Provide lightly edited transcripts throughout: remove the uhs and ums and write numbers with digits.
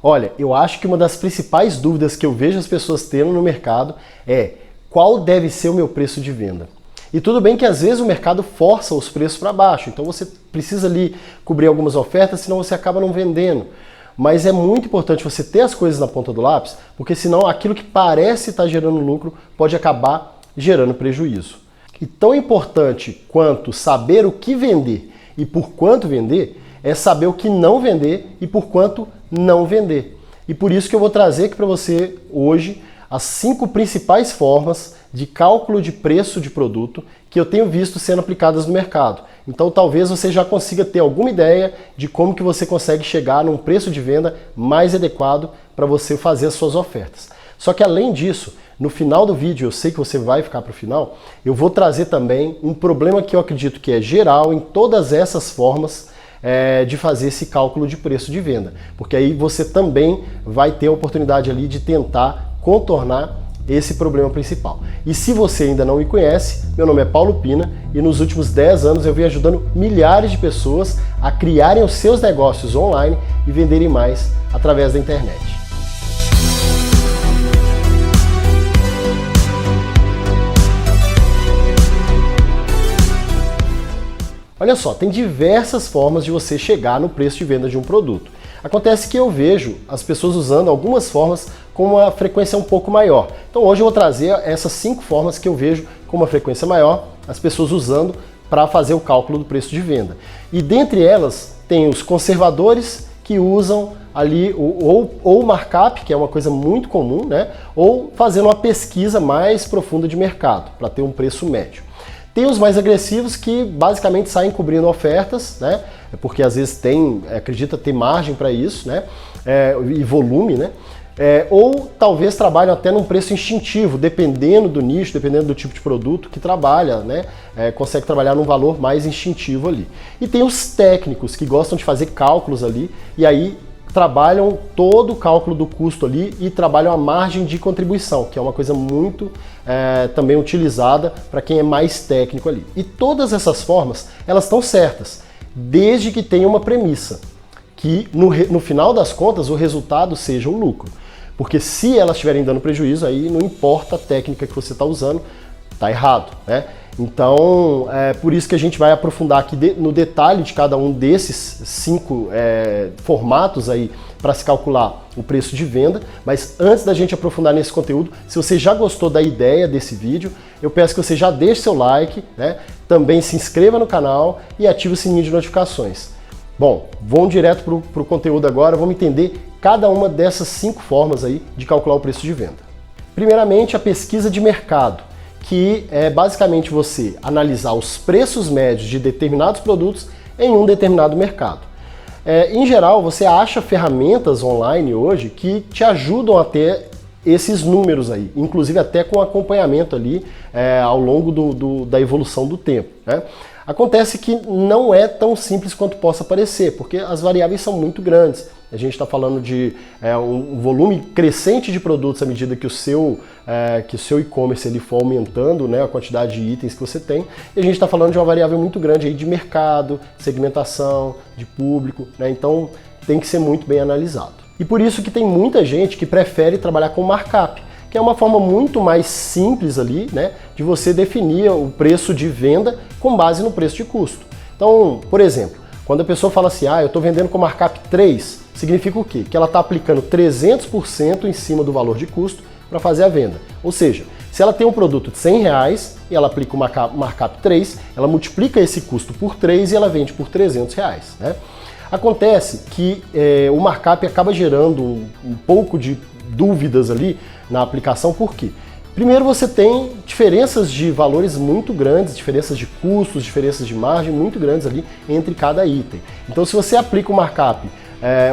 Olha, eu acho que uma das principais dúvidas que eu vejo as pessoas tendo no mercado é qual deve ser o meu preço de venda. E tudo bem que às vezes o mercado força os preços para baixo, então você precisa ali cobrir algumas ofertas, senão você acaba não vendendo. Mas é muito importante você ter as coisas na ponta do lápis, porque senão aquilo que parece estar gerando lucro pode acabar gerando prejuízo. E tão importante quanto saber o que vender e por quanto vender, é saber o que não vender e por quanto não vender. E por isso que eu vou trazer aqui para você hoje as 5 principais formas de cálculo de preço de produto que eu tenho visto sendo aplicadas no mercado. Então talvez você já consiga ter alguma ideia de como que você consegue chegar num preço de venda mais adequado para você fazer as suas ofertas. Só que além disso, no final do vídeo, eu sei que você vai ficar para o final, eu vou trazer também um problema que eu acredito que é geral em todas essas formas de fazer esse cálculo de preço de venda. Porque aí você também vai ter a oportunidade ali de tentar contornar esse problema principal. E se você ainda não me conhece, meu nome é Paulo Pina e nos últimos 10 anos eu venho ajudando milhares de pessoas a criarem os seus negócios online e venderem mais através da internet. Olha só, tem diversas formas de você chegar no preço de venda de um produto. Acontece que eu vejo as pessoas usando algumas formas com uma frequência um pouco maior. Então hoje eu vou trazer essas 5 formas que eu vejo com uma frequência maior, as pessoas usando para fazer o cálculo do preço de venda. E dentre elas tem os conservadores que usam ali ou markup, que é uma coisa muito comum, né? Ou fazendo uma pesquisa mais profunda de mercado para ter um preço médio. Tem os mais agressivos que basicamente saem cobrindo ofertas, né? Porque às vezes acredita ter margem para isso, né? E volume, né? Ou talvez trabalham até num preço instintivo, dependendo do nicho, dependendo do tipo de produto que trabalha, né? Consegue trabalhar num valor mais instintivo ali. E tem os técnicos que gostam de fazer cálculos ali e aí trabalham todo o cálculo do custo ali e trabalham a margem de contribuição, que é uma coisa muito também utilizada para quem é mais técnico ali. E todas essas formas, elas estão certas, desde que tenha uma premissa, que no final das contas o resultado seja um lucro. Porque se elas estiverem dando prejuízo, aí não importa a técnica que você está usando, está errado, né? Então, é por isso que a gente vai aprofundar aqui no detalhe de cada um desses 5 formatos aí para se calcular o preço de venda. Mas antes da gente aprofundar nesse conteúdo, se você já gostou da ideia desse vídeo, eu peço que você já deixe seu like, né? Também se inscreva no canal e ative o sininho de notificações. Bom, vamos direto para o conteúdo agora, vamos entender cada uma dessas 5 formas aí de calcular o preço de venda. Primeiramente, a pesquisa de mercado, que é basicamente você analisar os preços médios de determinados produtos em um determinado mercado. Em geral, você acha ferramentas online hoje que te ajudam a ter esses números aí, inclusive até com acompanhamento ali ao longo da evolução do tempo, né? Acontece que não é tão simples quanto possa parecer, porque as variáveis são muito grandes. A gente está falando de um volume crescente de produtos à medida que o seu e-commerce ele for aumentando, né, a quantidade de itens que você tem. E a gente está falando de uma variável muito grande aí de mercado, segmentação, de público, né? Então tem que ser muito bem analisado. E por isso que tem muita gente que prefere trabalhar com markup, que é uma forma muito mais simples ali, né, de você definir o preço de venda com base no preço de custo. Então, por exemplo, quando a pessoa fala assim, eu estou vendendo com markup 3, significa o quê? Que ela está aplicando 300% em cima do valor de custo para fazer a venda. Ou seja, se ela tem um produto de R$100 e ela aplica o markup 3, ela multiplica esse custo por 3 e ela vende por R$300, né? Acontece que o markup acaba gerando um pouco de dúvidas ali na aplicação, por quê? Primeiro, você tem diferenças de valores muito grandes, diferenças de custos, diferenças de margem muito grandes ali entre cada item. Então, se você aplica um markup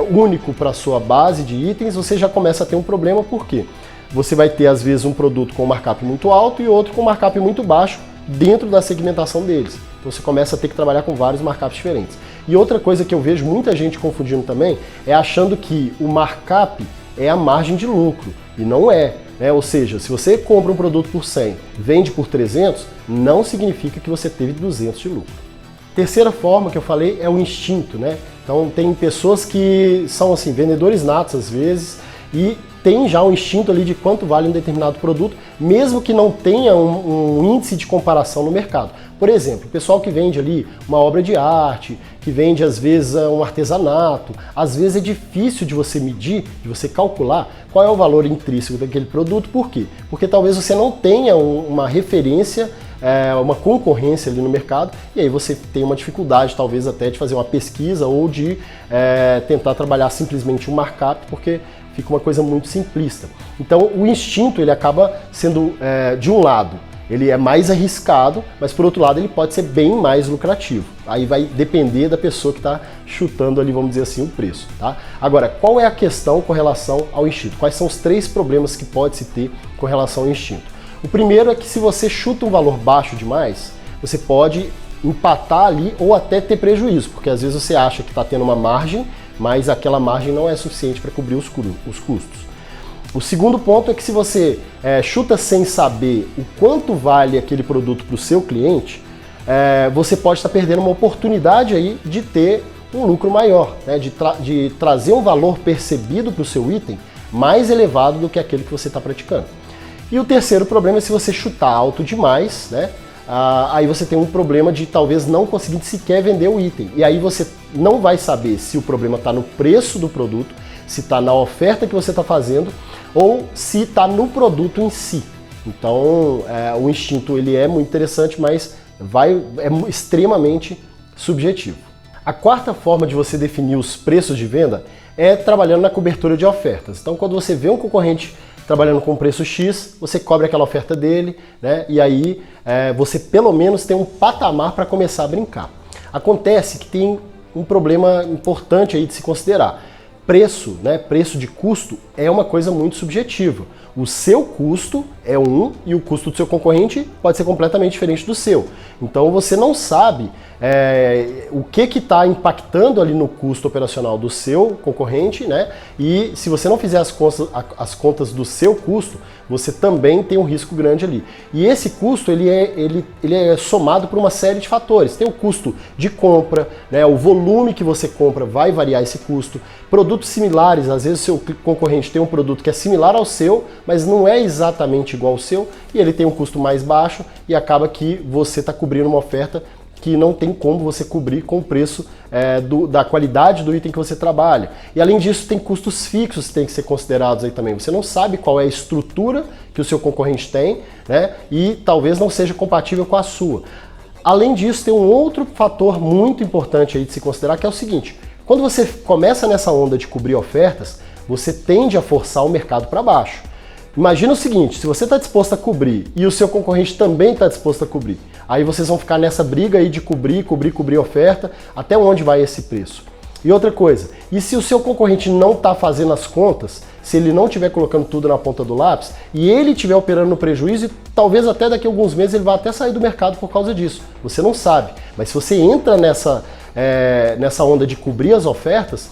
único para a sua base de itens, você já começa a ter um problema, por quê? Você vai ter, às vezes, um produto com markup muito alto e outro com markup muito baixo dentro da segmentação deles. Então, você começa a ter que trabalhar com vários markups diferentes. E outra coisa que eu vejo muita gente confundindo também é achando que o markup é a margem de lucro, e não é. Ou seja, se você compra um produto por 100, vende por 300, não significa que você teve 200 de lucro. Terceira forma que eu falei é o instinto, né? Então tem pessoas que são assim, vendedores natos às vezes, e tem já um instinto ali de quanto vale um determinado produto, mesmo que não tenha um índice de comparação no mercado. Por exemplo, o pessoal que vende ali uma obra de arte, que vende às vezes um artesanato, às vezes é difícil de você medir, de você calcular qual é o valor intrínseco daquele produto. Por quê? Porque talvez você não tenha uma referência, uma concorrência ali no mercado, e aí você tem uma dificuldade talvez até de fazer uma pesquisa ou de tentar trabalhar simplesmente um markup, porque fica uma coisa muito simplista. Então o instinto ele acaba sendo, de um lado, ele é mais arriscado, mas por outro lado ele pode ser bem mais lucrativo. Aí vai depender da pessoa que está chutando ali, vamos dizer assim, o preço. Tá? Agora, qual é a questão com relação ao instinto? Quais são os 3 problemas que pode se ter com relação ao instinto? O primeiro é que se você chuta um valor baixo demais, você pode empatar ali ou até ter prejuízo, porque às vezes você acha que está tendo uma margem, mas aquela margem não é suficiente para cobrir os custos. O segundo ponto é que se você chuta sem saber o quanto vale aquele produto para o seu cliente, você pode estar perdendo uma oportunidade aí de ter um lucro maior, né? de trazer um valor percebido para o seu item mais elevado do que aquele que você está praticando. E o terceiro problema é se você chutar alto demais, né? Aí você tem um problema de talvez não conseguir sequer vender o item. E aí você não vai saber se o problema está no preço do produto, se está na oferta que você está fazendo, ou se está no produto em si. Então, o instinto ele é muito interessante, mas é extremamente subjetivo. A quarta forma de você definir os preços de venda é trabalhando na cobertura de ofertas. Então, quando você vê um concorrente trabalhando com preço X, você cobre aquela oferta dele, né? E aí você pelo menos tem um patamar para começar a brincar. Acontece que tem um problema importante aí de se considerar. Preço, né? Preço de custo é uma coisa muito subjetiva. O seu custo é um e o custo do seu concorrente pode ser completamente diferente do seu. Então você não sabe o que está impactando ali no custo operacional do seu concorrente, né? E se você não fizer as contas do seu custo, você também tem um risco grande ali. E esse custo ele é somado por uma série de fatores. Tem o custo de compra, né? O volume que você compra vai variar esse custo. Produtos similares, às vezes o seu concorrente tem um produto que é similar ao seu, mas não é exatamente igual ao seu, e ele tem um custo mais baixo e acaba que você está cobrindo uma oferta que não tem como você cobrir com o preço da qualidade do item que você trabalha. E além disso, tem custos fixos que têm que ser considerados aí também. Você não sabe qual é a estrutura que o seu concorrente tem, né? E talvez não seja compatível com a sua. Além disso, tem um outro fator muito importante aí de se considerar, que é o seguinte: quando você começa nessa onda de cobrir ofertas, você tende a forçar o mercado para baixo. Imagina o seguinte: se você está disposto a cobrir e o seu concorrente também está disposto a cobrir, aí vocês vão ficar nessa briga aí de cobrir oferta, até onde vai esse preço? E outra coisa, e se o seu concorrente não está fazendo as contas, se ele não estiver colocando tudo na ponta do lápis e ele estiver operando no prejuízo, e talvez até daqui a alguns meses ele vá até sair do mercado por causa disso. Você não sabe, mas se você entra nessa onda de cobrir as ofertas,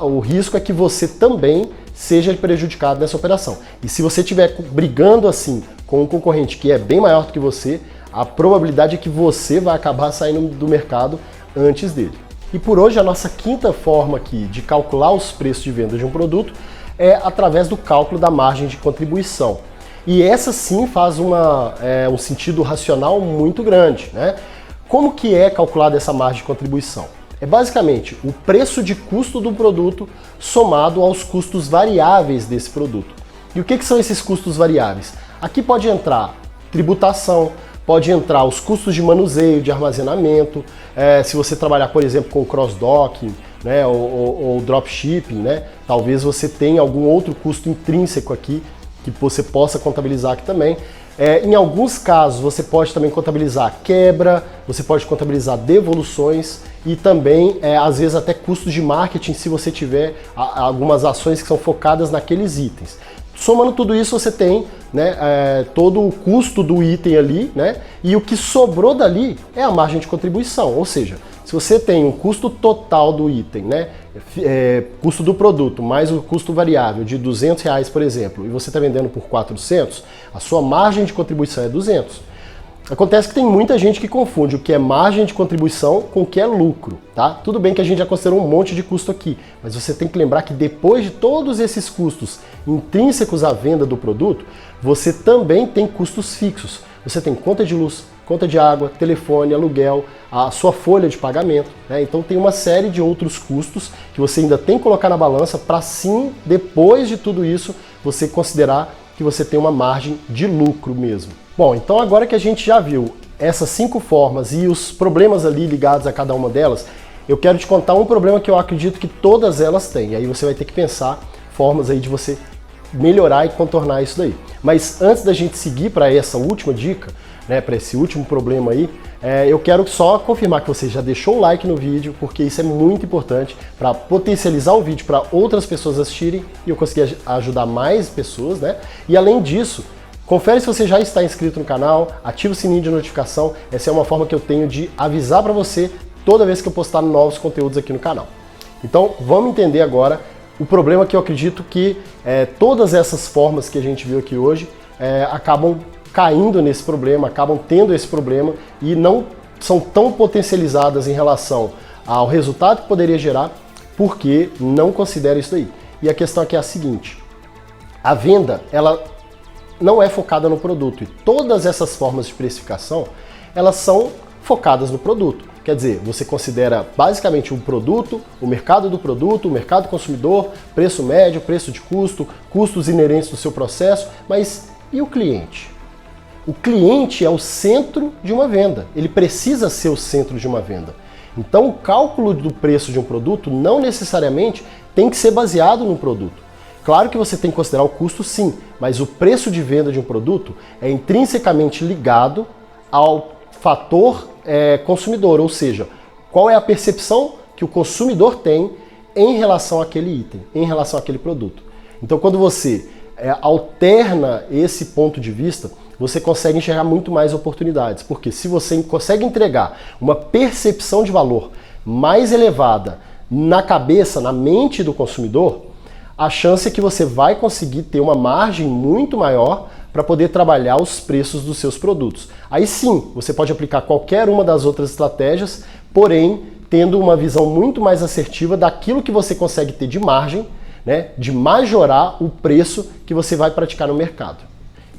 o risco é que você também seja prejudicado nessa operação. E se você estiver brigando assim com um concorrente que é bem maior do que você, a probabilidade é que você vai acabar saindo do mercado antes dele. E por hoje a nossa quinta forma aqui de calcular os preços de venda de um produto é através do cálculo da margem de contribuição. E essa sim faz um sentido racional muito grande, né? Como que é calculada essa margem de contribuição? É basicamente o preço de custo do produto somado aos custos variáveis desse produto. E o que são esses custos variáveis? Aqui pode entrar tributação, pode entrar os custos de manuseio, de armazenamento, se você trabalhar, por exemplo, com cross-docking, né, ou dropshipping, né, talvez você tenha algum outro custo intrínseco aqui que você possa contabilizar aqui também. Em alguns casos você pode também contabilizar quebra, você pode contabilizar devoluções e também, às vezes, até custos de marketing se você tiver algumas ações que são focadas naqueles itens. Somando tudo isso, você tem, né, todo o custo do item ali, né, e o que sobrou dali é a margem de contribuição. Ou seja, se você tem um custo total do item, né, custo do produto, mais o custo variável de R$200, por exemplo, e você está vendendo por 400, a sua margem de contribuição é 200. Acontece que tem muita gente que confunde o que é margem de contribuição com o que é lucro, tá? Tudo bem que a gente já considerou um monte de custo aqui, mas você tem que lembrar que depois de todos esses custos intrínsecos à venda do produto, você também tem custos fixos. Você tem conta de luz, conta de água, telefone, aluguel, a sua folha de pagamento, né? Então tem uma série de outros custos que você ainda tem que colocar na balança para sim, depois de tudo isso, você considerar que você tem uma margem de lucro mesmo. Bom, então agora que a gente já viu essas 5 formas e os problemas ali ligados a cada uma delas, eu quero te contar um problema que eu acredito que todas elas têm. E aí você vai ter que pensar formas aí de você melhorar e contornar isso daí. Mas antes da gente seguir para essa última dica, né, para esse último problema aí, eu quero só confirmar que você já deixou o like no vídeo, porque isso é muito importante para potencializar o vídeo para outras pessoas assistirem e eu conseguir ajudar mais pessoas, né? E além disso, confere se você já está inscrito no canal, ativa o sininho de notificação, essa é uma forma que eu tenho de avisar para você toda vez que eu postar novos conteúdos aqui no canal. Então vamos entender agora o problema que eu acredito que todas essas formas que a gente viu aqui hoje acabam caindo nesse problema, acabam tendo esse problema e não são tão potencializadas em relação ao resultado que poderia gerar, porque não considera isso daí. E a questão aqui é a seguinte: a venda, ela não é focada no produto, e todas essas formas de precificação, elas são focadas no produto. Quer dizer, você considera basicamente o produto, o mercado do produto, o mercado consumidor, preço médio, preço de custo, custos inerentes do seu processo, mas e o cliente? O cliente é o centro de uma venda, ele precisa ser o centro de uma venda. Então o cálculo do preço de um produto não necessariamente tem que ser baseado no produto. Claro que você tem que considerar o custo sim, mas o preço de venda de um produto é intrinsecamente ligado ao fator consumidor, ou seja, qual é a percepção que o consumidor tem em relação àquele item, em relação àquele produto. Então quando você alterna esse ponto de vista, você consegue enxergar muito mais oportunidades, porque se você consegue entregar uma percepção de valor mais elevada na cabeça, na mente do consumidor, a chance é que você vai conseguir ter uma margem muito maior para poder trabalhar os preços dos seus produtos. Aí sim, você pode aplicar qualquer uma das outras estratégias, porém, tendo uma visão muito mais assertiva daquilo que você consegue ter de margem, né, de majorar o preço que você vai praticar no mercado.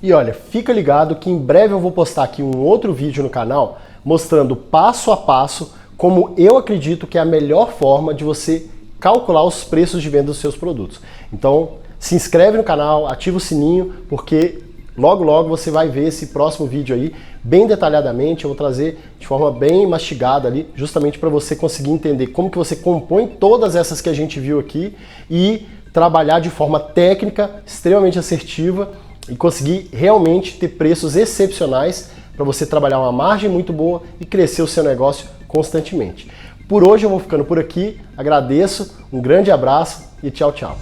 E olha, fica ligado que em breve eu vou postar aqui um outro vídeo no canal mostrando passo a passo como eu acredito que é a melhor forma de você calcular os preços de venda dos seus produtos. Então, se inscreve no canal, ativa o sininho, porque logo logo você vai ver esse próximo vídeo aí bem detalhadamente. Eu vou trazer de forma bem mastigada ali, justamente para você conseguir entender como que você compõe todas essas que a gente viu aqui e trabalhar de forma técnica, extremamente assertiva e conseguir realmente ter preços excepcionais para você trabalhar uma margem muito boa e crescer o seu negócio constantemente. Por hoje eu vou ficando por aqui, agradeço, um grande abraço e tchau, tchau.